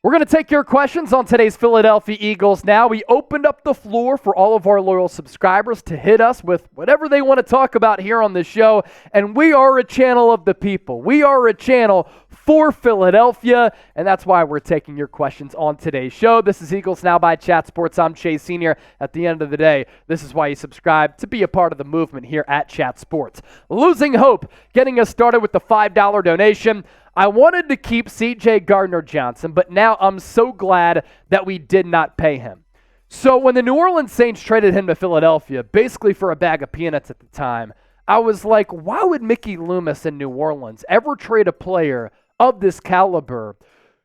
We're going to take your questions on today's Philadelphia Eagles now. We opened up the floor for all of our loyal subscribers to hit us with whatever they want to talk about here on the show. And we are a channel of the people. We are a channel for Philadelphia, and that's why we're taking your questions on today's show. This is Eagles Now by Chat Sports. I'm Chase Sr. At the end of the day, this is why you subscribe to be a part of the movement here at Chat Sports. Losing hope, getting us started with the $5 donation. I wanted to keep CJ Gardner-Johnson, but now I'm so glad that we did not pay him. So when the New Orleans Saints traded him to Philadelphia, basically for a bag of peanuts at the time, I was like, why would Mickey Loomis in New Orleans ever trade a player of this caliber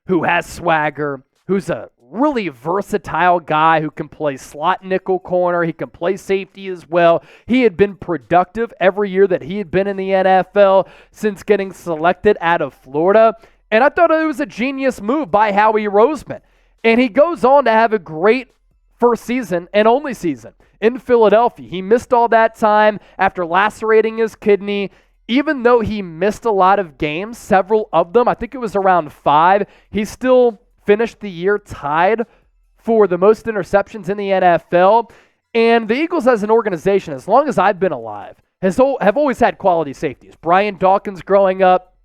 who has swagger, who's a really versatile guy who can play slot nickel corner, he can play safety as well. He had been productive every year that he had been in the NFL since getting selected out of Florida, and I thought it was a genius move by Howie Roseman. And he goes on to have a great first season and only season in Philadelphia. He missed all that time after lacerating his kidney. Even though he missed a lot of games, several of them, I think it was around 5, he still finished the year tied for the most interceptions in the NFL. And the Eagles as an organization, as long as I've been alive, have always had quality safeties. Brian Dawkins growing up,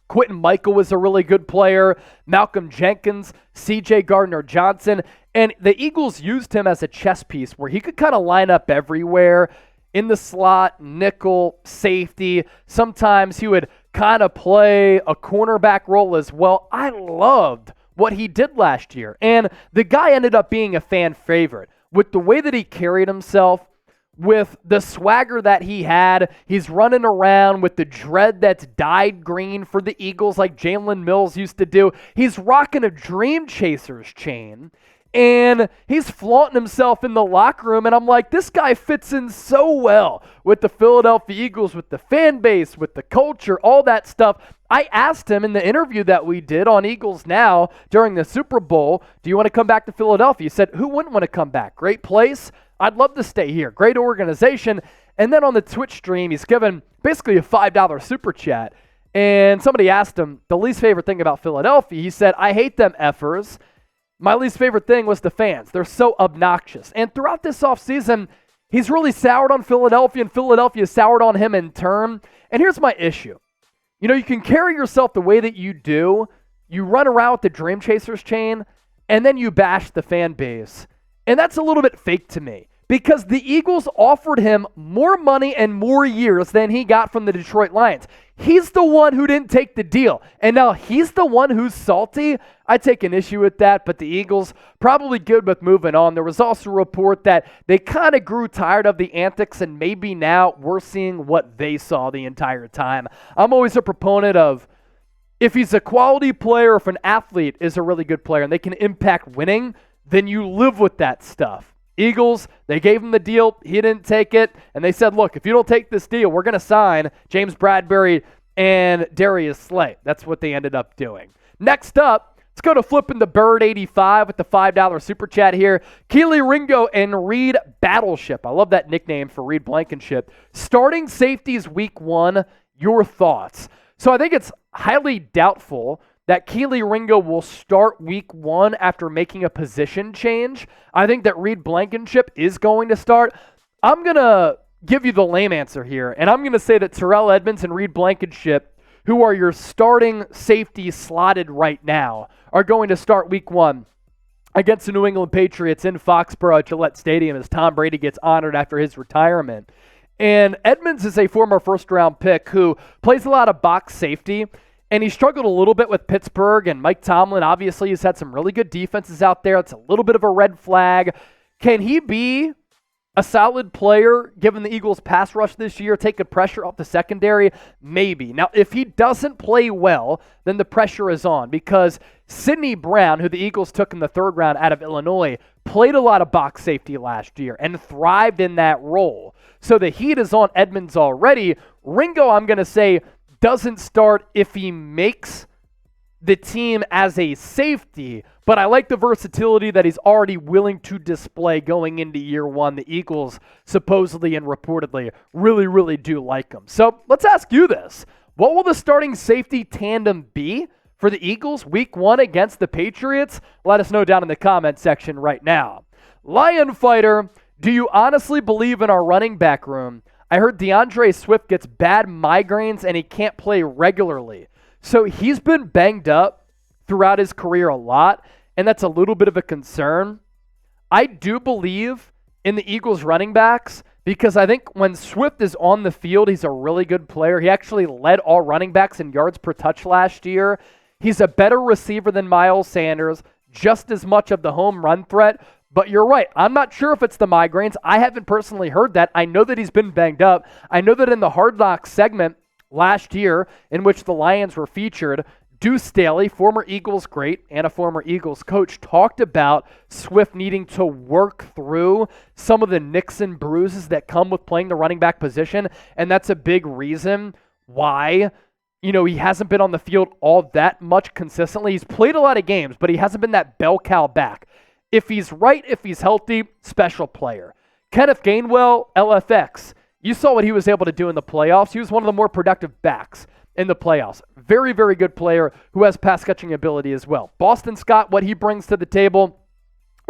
Quentin Michael was a really good player, Malcolm Jenkins, CJ Gardner-Johnson, and the Eagles used him as a chess piece where he could kind of line up everywhere in the slot, nickel, safety. Sometimes he would kind of play a cornerback role as well. I loved what he did last year. And the guy ended up being a fan favorite with the way that he carried himself, with the swagger that he had. He's running around with the dread that's dyed green for the Eagles like Jalen Mills used to do. He's rocking a Dream Chasers chain, and he's flaunting himself in the locker room, and I'm like, this guy fits in so well with the Philadelphia Eagles, with the fan base, with the culture, all that stuff. I asked him in the interview that we did on Eagles Now during the Super Bowl, do you want to come back to Philadelphia? He said, who wouldn't want to come back? Great place. I'd love to stay here. Great organization. And then on the Twitch stream, he's given basically a $5 super chat, and somebody asked him the least favorite thing about Philadelphia. He said, I hate them effers. My least favorite thing was the fans. They're so obnoxious. And throughout this offseason, he's really soured on Philadelphia, and Philadelphia soured on him in turn. And here's my issue. You know, you can carry yourself the way that you do. You run around with the Dream Chasers chain, and then you bash the fan base. And that's a little bit fake to me, because the Eagles offered him more money and more years than he got from the Detroit Lions. He's the one who didn't take the deal, and now he's the one who's salty. I take an issue with that, but the Eagles probably good with moving on. There was also a report that they kind of grew tired of the antics, and maybe now we're seeing what they saw the entire time. I'm always a proponent of, if he's a quality player, if an athlete is a really good player and they can impact winning, then you live with that stuff. Eagles, they gave him the deal. He didn't take it. And they said, look, if you don't take this deal, we're going to sign James Bradbury and Darius Slay. That's what they ended up doing. Next up, let's go to Flipping the Bird 85 with the $5 super chat here. Keely Ringo and Reed Battleship. I love that nickname for Reed Blankenship. Starting safeties week 1, your thoughts? So I think it's highly doubtful that Keely Ringo will start week 1 after making a position change. I think that Reed Blankenship is going to start. I'm going to give you the lame answer here, and I'm going to say that Terrell Edmunds and Reed Blankenship, who are your starting safety slotted right now, are going to start week 1 against the New England Patriots in Foxborough at Gillette Stadium as Tom Brady gets honored after his retirement. And Edmunds is a former first-round pick who plays a lot of box safety, and he struggled a little bit with Pittsburgh, and Mike Tomlin obviously has had some really good defenses out there. It's a little bit of a red flag. Can he be a solid player given the Eagles' pass rush this year, taking pressure off the secondary? Maybe. Now, if he doesn't play well, then the pressure is on, because Sidney Brown, who the Eagles took in the 3rd round out of Illinois, played a lot of box safety last year and thrived in that role. So the heat is on Edmunds already. Ringo, I'm going to say, doesn't start if he makes the team as a safety, but I like the versatility that he's already willing to display going into year 1. The Eagles supposedly and reportedly really, really do like him. So let's ask you this. What will the starting safety tandem be for the Eagles week 1 against the Patriots? Let us know down in the comment section right now. Lion Fighter, do you honestly believe in our running back room? I heard DeAndre Swift gets bad migraines and he can't play regularly. So he's been banged up throughout his career a lot, and that's a little bit of a concern. I do believe in the Eagles running backs because I think when Swift is on the field, he's a really good player. He actually led all running backs in yards per touch last year. He's a better receiver than Miles Sanders, just as much of the home run threat. But you're right. I'm not sure if it's the migraines. I haven't personally heard that. I know that he's been banged up. I know that in the Hard Knocks segment last year in which the Lions were featured, Deuce Staley, former Eagles great and a former Eagles coach, talked about Swift needing to work through some of the nicks and bruises that come with playing the running back position, and that's a big reason why, he hasn't been on the field all that much consistently. He's played a lot of games, but he hasn't been that bell cow back. If he's right, if he's healthy, special player. Kenneth Gainwell, LFX. You saw what he was able to do in the playoffs. He was one of the more productive backs in the playoffs. Very, very good player who has pass catching ability as well. Boston Scott, what he brings to the table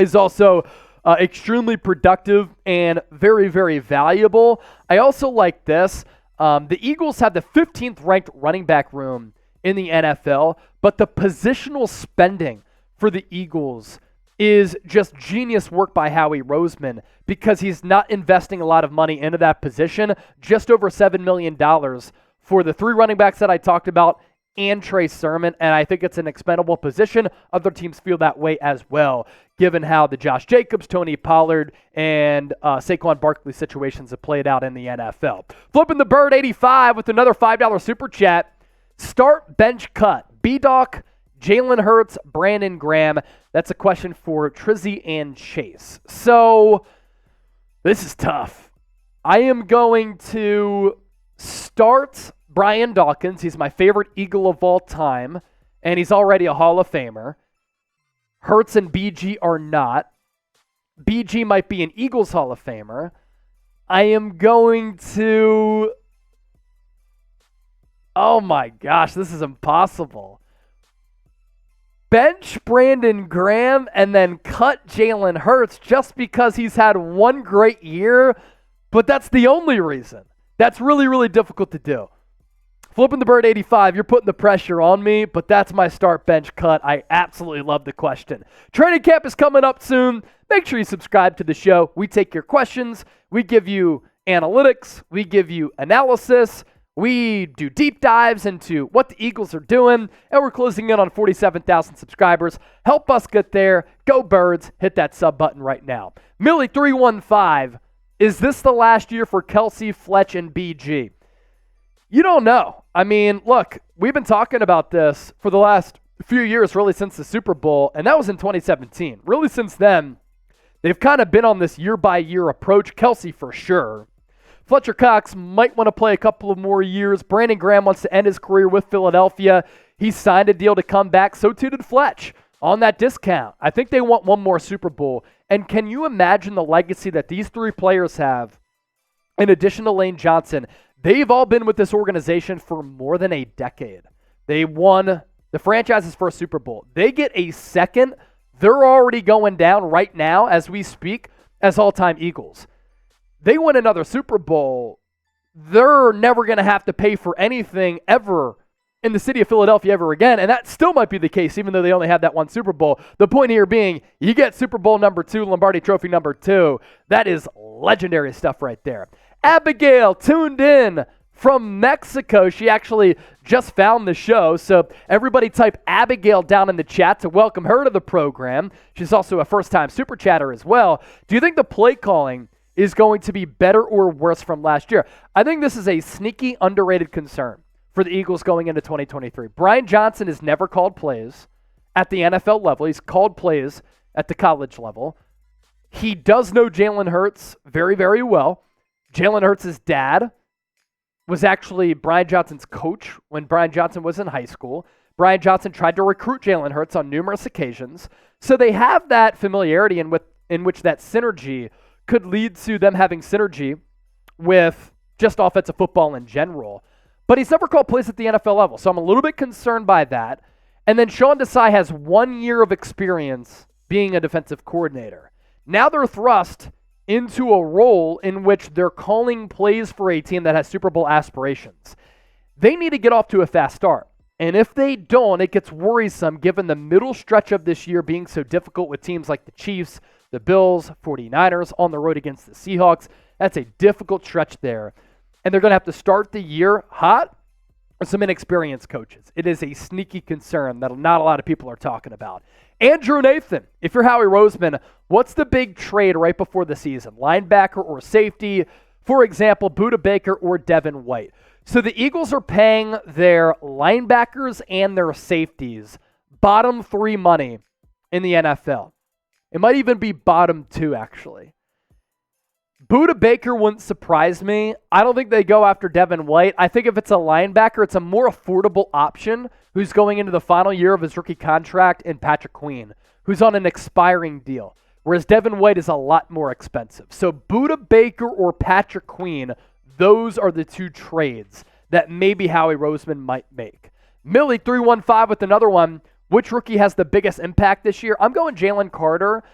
is also extremely productive and very, very valuable. I also like this. The Eagles have the 15th ranked running back room in the NFL, but the positional spending for the Eagles is just genius work by Howie Roseman because he's not investing a lot of money into that position, just over $7 million for the 3 running backs that I talked about and Trey Sermon, and I think it's an expendable position. Other teams feel that way as well, given how the Josh Jacobs, Tony Pollard, and Saquon Barkley situations have played out in the NFL. Flipping the Bird 85 with another $5 super chat. Start, bench, cut. B-Doc, Jalen Hurts, Brandon Graham. That's a question for Trizzy and Chase. So, this is tough. I am going to start Brian Dawkins. He's my favorite Eagle of all time, and he's already a Hall of Famer. Hurts and BG are not. BG might be an Eagles Hall of Famer. I am going to... Oh my gosh, this is impossible. Bench Brandon Graham and then cut Jalen Hurts just because he's had one great year, but that's the only reason. That's really, really difficult to do. Flipping the Bird 85, you're putting the pressure on me, but that's my start bench cut. I absolutely love the question. Training camp is coming up soon. Make sure you subscribe to the show. We take your questions. We give you analytics. We give you analysis. We do deep dives into what the Eagles are doing, and we're closing in on 47,000 subscribers. Help us get there. Go Birds. Hit that sub button right now. Millie315, is this the last year for Kelsey, Fletch, and BG? You don't know. I mean, look, we've been talking about this for the last few years, really since the Super Bowl, and that was in 2017. Really since then, they've kind of been on this year-by-year approach. Kelsey for sure. Fletcher Cox might want to play a couple of more years. Brandon Graham wants to end his career with Philadelphia. He signed a deal to come back. So too did Fletch on that discount. I think they want one more Super Bowl. And can you imagine the legacy that these 3 players have in addition to Lane Johnson? They've all been with this organization for more than a decade. They won the franchise's first Super Bowl. They get a second. They're already going down right now as we speak as all-time Eagles. They win another Super Bowl, they're never going to have to pay for anything ever in the city of Philadelphia ever again, and that still might be the case, even though they only had that one Super Bowl. The point here being, you get Super Bowl number 2, Lombardi Trophy number 2. That is legendary stuff right there. Abigail tuned in from Mexico. She actually just found the show, so everybody type Abigail down in the chat to welcome her to the program. She's also a first-time super chatter as well. Do you think the play calling is going to be better or worse from last year? I think this is a sneaky, underrated concern for the Eagles going into 2023. Brian Johnson has never called plays at the NFL level. He's called plays at the college level. He does know Jalen Hurts very, very well. Jalen Hurts' dad was actually Brian Johnson's coach when Brian Johnson was in high school. Brian Johnson tried to recruit Jalen Hurts on numerous occasions. So they have that familiarity in which that synergy could lead to them having synergy with just offensive football in general. But he's never called plays at the NFL level, so I'm a little bit concerned by that. And then Sean Desai has 1 year of experience being a defensive coordinator. Now they're thrust into a role in which they're calling plays for a team that has Super Bowl aspirations. They need to get off to a fast start. And if they don't, it gets worrisome given the middle stretch of this year being so difficult with teams like the Chiefs, the Bills, 49ers on the road against the Seahawks. That's a difficult stretch there. And they're going to have to start the year hot with some inexperienced coaches. It is a sneaky concern that not a lot of people are talking about. Andrew Nathan, if you're Howie Roseman, what's the big trade right before the season? Linebacker or safety? For example, Budda Baker or Devin White. So the Eagles are paying their linebackers and their safeties bottom 3 money in the NFL. It might even be bottom 2, actually. Budda Baker wouldn't surprise me. I don't think they go after Devin White. I think if it's a linebacker, it's a more affordable option who's going into the final year of his rookie contract in Patrick Queen, who's on an expiring deal, whereas Devin White is a lot more expensive. So Budda Baker or Patrick Queen, those are the 2 trades that maybe Howie Roseman might make. Millie 315 with another one. Which rookie has the biggest impact this year? I'm going Jalen Carter.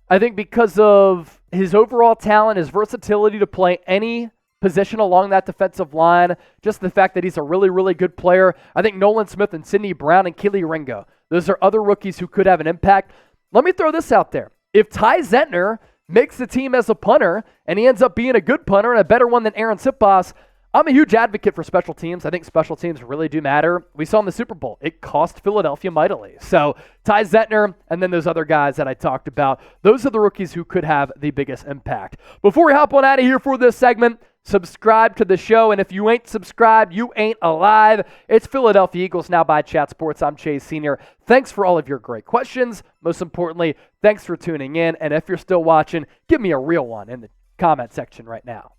I think because of his overall talent, his versatility to play any position along that defensive line, just the fact that he's a really, really good player. I think Nolan Smith and Sidney Brown and Keely Ringo, those are other rookies who could have an impact. Let me throw this out there. If Ty Zentner makes the team as a punter and he ends up being a good punter and a better one than Aaron Sipos, I'm a huge advocate for special teams. I think special teams really do matter. We saw in the Super Bowl, it cost Philadelphia mightily. So Ty Zentner and then those other guys that I talked about, those are the rookies who could have the biggest impact. Before we hop on out of here for this segment, subscribe to the show. And if you ain't subscribed, you ain't alive. It's Philadelphia Eagles Now by Chat Sports. I'm Chase Sr. Thanks for all of your great questions. Most importantly, thanks for tuning in. And if you're still watching, give me a real one in the comment section right now.